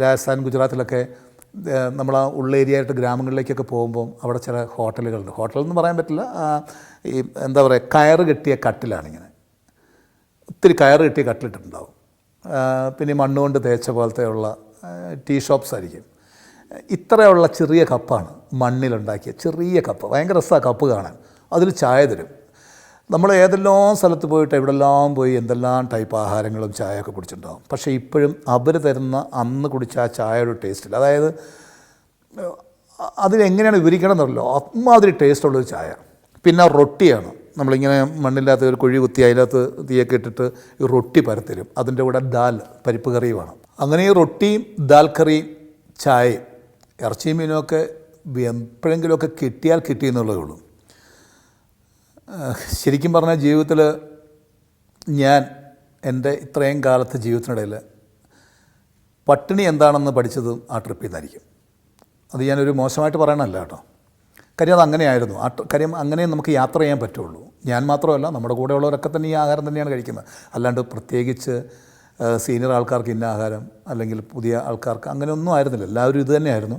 രാജസ്ഥാൻ, ഗുജറാത്തിലൊക്കെ നമ്മൾ ആ ഉള്ളേരിയയായിട്ട് ഗ്രാമങ്ങളിലേക്കൊക്കെ പോകുമ്പോൾ അവിടെ ചില ഹോട്ടലുകളുണ്ട്. ഹോട്ടലെന്ന് പറയാൻ പറ്റില്ല, ഈ എന്താ പറയുക, കയറ് കെട്ടിയ കട്ടിലാണിങ്ങനെ. ഒത്തിരി കയറ് കെട്ടിയ കട്ടിലിട്ടിട്ടുണ്ടാവും. പിന്നെ മണ്ണുകൊണ്ട് തേച്ച പോലത്തെയുള്ള ടീ ഷോപ്സ് ആയിരിക്കും. ഇത്രയുള്ള ചെറിയ കപ്പാണ്, മണ്ണിലുണ്ടാക്കിയ ചെറിയ കപ്പ്. ഭയങ്കര രസമാണ് കപ്പ് കാണാൻ. അതിൽ ചായ തരും. നമ്മൾ ഏതെല്ലാം സ്ഥലത്ത് പോയിട്ട് എവിടെല്ലാം പോയി എന്തെല്ലാം ടൈപ്പ് ആഹാരങ്ങളും ചായയൊക്കെ കുടിച്ചിട്ടുണ്ടാകും. പക്ഷേ ഇപ്പോഴും അവർ തരുന്ന അന്ന് കുടിച്ച ആ ചായയുടെ ടേസ്റ്റില്ല. അതായത് അതിനെങ്ങനെയാണ് വിവരിക്കണം എന്നല്ലോ, അമ്മാതിരി ടേസ്റ്റുള്ളൊരു ചായ. പിന്നെ റൊട്ടിയാണ്. നമ്മളിങ്ങനെ മണ്ണില്ലാത്ത ഒരു കുഴി കുത്തി അതിനകത്ത് തീയൊക്കെ ഇട്ടിട്ട് ഈ റൊട്ടി പരത്തരും. അതിൻ്റെ കൂടെ ദാൽ, പരിപ്പ് കറി വേണം. അങ്ങനെ ഈ റൊട്ടിയും ദാൽ കറിയും ചായയും ഇറച്ചിയും മീനുമൊക്കെ എപ്പോഴെങ്കിലുമൊക്കെ കിട്ടിയാൽ കിട്ടിയെന്നുള്ളതേ ഉള്ളൂ. ശരിക്കും പറഞ്ഞാൽ ജീവിതത്തിൽ ഞാൻ എൻ്റെ ഇത്രയും കാലത്തെ ജീവിതത്തിനിടയിൽ പട്ടിണി എന്താണെന്ന് പഠിച്ചതും ആ ട്രിപ്പിൽ നിന്നായിരിക്കും. അത് ഞാനൊരു മോശമായിട്ട് പറയണമല്ല കേട്ടോ. കാര്യം അത് അങ്ങനെയായിരുന്നു. കാര്യം അങ്ങനെ നമുക്ക് യാത്ര ചെയ്യാൻ പറ്റുള്ളൂ. ഞാൻ മാത്രമല്ല, നമ്മുടെ കൂടെയുള്ളവരൊക്കെ തന്നെ ഈ ആഹാരം തന്നെയാണ് കഴിക്കുന്നത്. അല്ലാണ്ട് പ്രത്യേകിച്ച് സീനിയർ ആൾക്കാർക്ക് ഇന്ന ആഹാരം അല്ലെങ്കിൽ പുതിയ ആൾക്കാർക്ക് അങ്ങനെയൊന്നും ആയിരുന്നില്ല. എല്ലാവരും ഇത് തന്നെയായിരുന്നു.